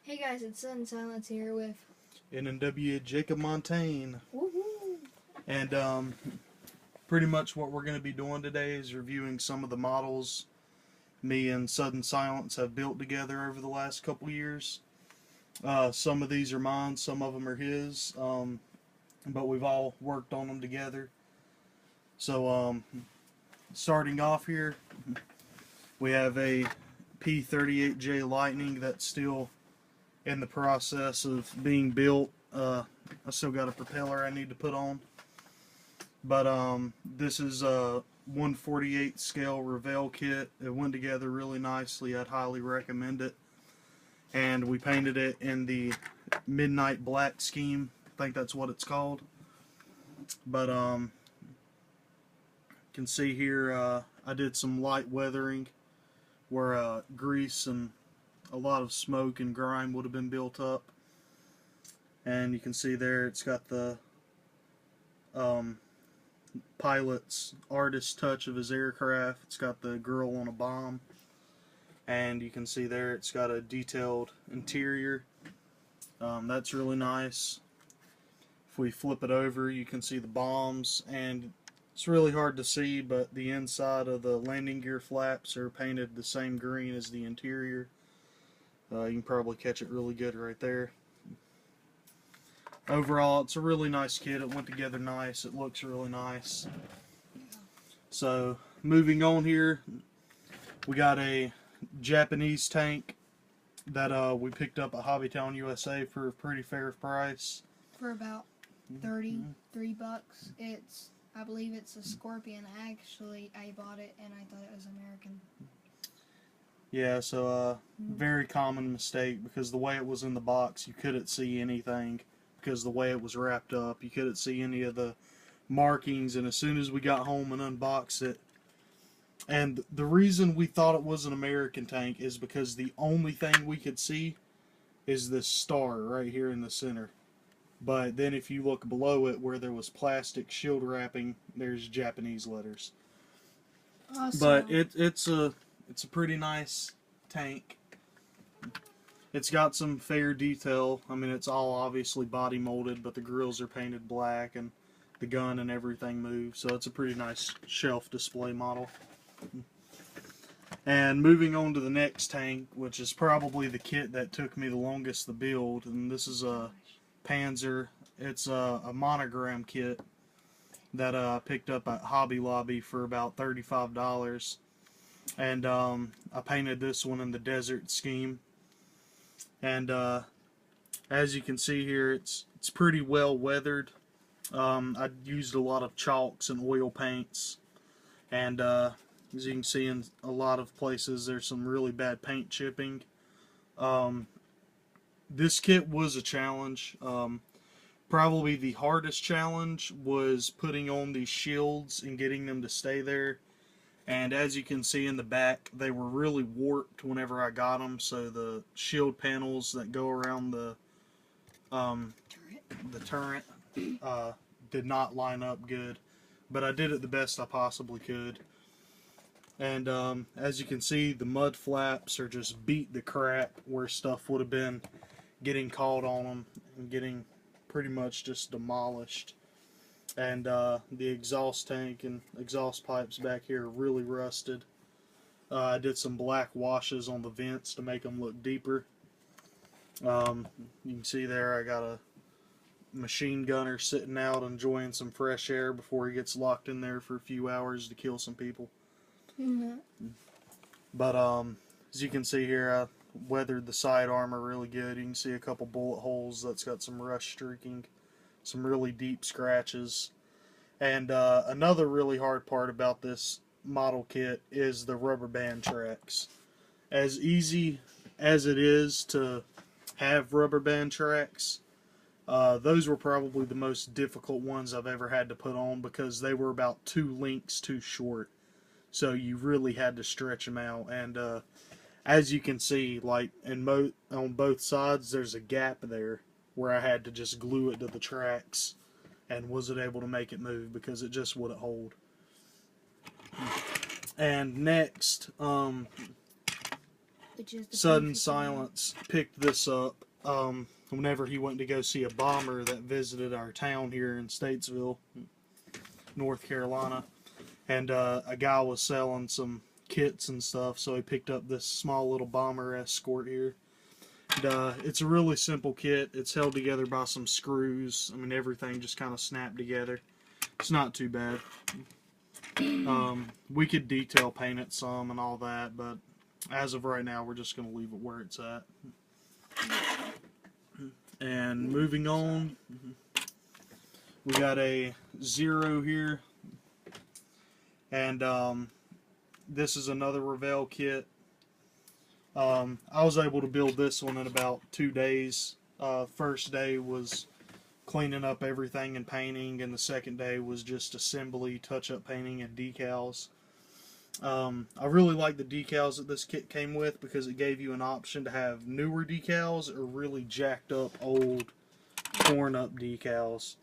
Hey guys, it's Sudden Silence here with NNW Jacob Montaigne. Woohoo! And pretty much what we're going to be doing today is reviewing some of the models me and Sudden Silence have built together over the last couple years. Some of these are mine, some of them are his, but we've all worked on them together. So starting off here, we have a P-38J Lightning that's still in the process of being built. I still got a propeller I need to put on. But this is a 1/48 scale Revell kit. It went together really nicely. I'd highly recommend it. And we painted it in the Midnight Black scheme. I think that's what it's called. But you can see here I did some light weathering where grease and a lot of smoke and grime would have been built up. And you can see there it's got the pilot's artist touch of his aircraft. It's got the girl on a bomb, and you can see there it's got a detailed interior. That's really nice. If we flip it over, you can see the bombs, and it's really hard to see, but the inside of the landing gear flaps are painted the same green as the interior. You can probably catch it really good right there. Overall, it's a really nice kit. It went together nice. It looks really nice. So, moving on here, we got a Japanese tank that we picked up at Hobbytown USA for a pretty fair price. For about 33 bucks. I believe it's a Scorpion. Actually, I bought it and I thought it was American. Yeah, so very common mistake, because the way it was in the box, you couldn't see anything. Because the way it was wrapped up, you couldn't see any of the markings. And as soon as we got home and unboxed it, and the reason we thought it was an American tank is because the only thing we could see is this star right here in the center. But then if you look below it where there was plastic shield wrapping, there's Japanese letters. Awesome. But it's a pretty nice tank. It's got some fair detail. I mean, it's all obviously body molded, but the grills are painted black and the gun and everything moves. So it's a pretty nice shelf display model. And moving on to the next tank, which is probably the kit that took me the longest to build, and this is a Panzer. It's a monogram kit that I picked up at Hobby Lobby for about $35. And I painted this one in the desert scheme. And as you can see here, it's pretty well weathered. I used a lot of chalks and oil paints, and as you can see in a lot of places there's some really bad paint chipping. This kit was a challenge. Probably the hardest challenge was putting on these shields and getting them to stay there. And as you can see in the back, they were really warped whenever I got them. So the shield panels that go around the turret did not line up good. But I did it the best I possibly could. And as you can see, the mud flaps are just beat the crap where stuff would have been getting caught on them and getting pretty much just demolished. And the exhaust tank and exhaust pipes back here are really rusted. I did some black washes on the vents to make them look deeper. You can see there I got a machine gunner sitting out enjoying some fresh air before he gets locked in there for a few hours to kill some people. But as you can see here, I weathered the side armor really good. You can see a couple bullet holes that's got some rust streaking. Some really deep scratches. And another really hard part about this model kit is the rubber band tracks. As easy as it is to have rubber band tracks, those were probably the most difficult ones I've ever had to put on, because they were about 2 links too short. So you really had to stretch them out. And as you can see, like on both sides, there's a gap there where I had to just glue it to the tracks, and wasn't able to make it move because it just wouldn't hold. And next, which is the Sudden P-59. Silence picked this up whenever he went to go see a bomber that visited our town here in Statesville, North Carolina. And a guy was selling some kits and stuff, so he picked up this small little bomber escort here. And, it's a really simple kit. It's held together by some screws. I mean, everything just kind of snapped together. It's not too bad. We could detail paint it some and all that, but as of right now, we're just going to leave it where it's at. And moving on, we got a Zero here. And this is another Revell kit. I was able to build this one in about 2 days. First day was cleaning up everything and painting, and the second day was just assembly, touch-up painting, and decals. I really like the decals that this kit came with because it gave you an option to have newer decals or really jacked up, old, torn up decals.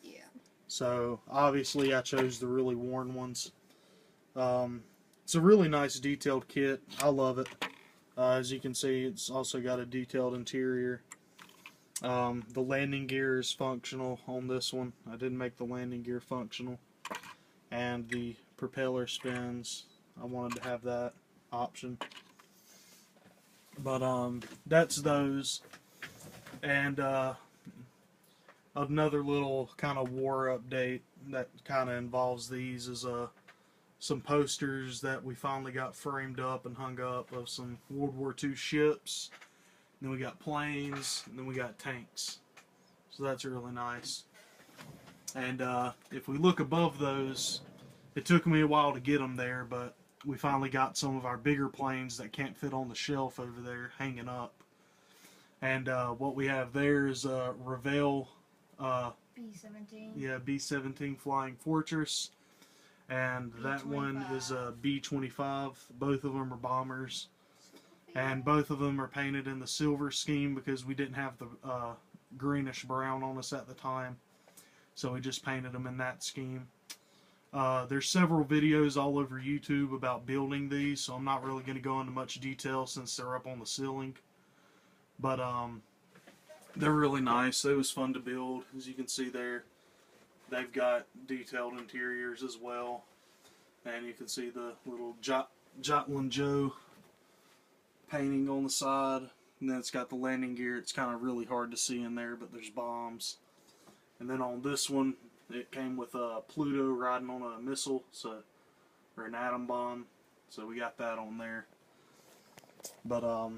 Yeah. So obviously I chose the really worn ones. It's a really nice detailed kit. I love it. As you can see, it's also got a detailed interior. The landing gear is functional on this one. I didn't make the landing gear functional. And the propeller spins. I wanted to have that option. But that's those. And another little kind of war update that kind of involves these is some posters that we finally got framed up and hung up of some World War II ships. And then we got planes, and then we got tanks. So that's really nice. And if we look above those, it took me a while to get them there, but we finally got some of our bigger planes that can't fit on the shelf over there hanging up. And what we have there is a Revell B-17. Yeah, B-17 Flying Fortress. And that one is a B-25. Both of them are bombers. And both of them are painted in the silver scheme because we didn't have the greenish brown on us at the time. So we just painted them in that scheme. There's several videos all over YouTube about building these, so I'm not really going to go into much detail since they're up on the ceiling. But they're really nice. It was fun to build. As you can see there, they've got detailed interiors as well. And you can see the little Jotlin Joe painting on the side. And then it's got the landing gear. It's kind of really hard to see in there, but there's bombs. And then on this one, it came with a Pluto riding on a missile, or an atom bomb. So we got that on there. But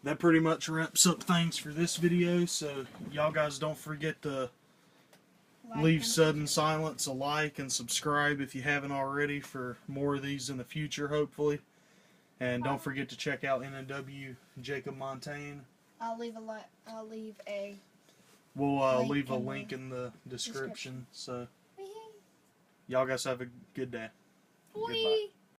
that pretty much wraps up things for this video. So y'all guys don't forget to leave Sudden Silence a like and subscribe if you haven't already for more of these in the future, hopefully. And don't forget to check out NNW Jacob Montaigne. I'll leave a We'll link leave a in the link in the description. So y'all guys have a good day. Goodbye.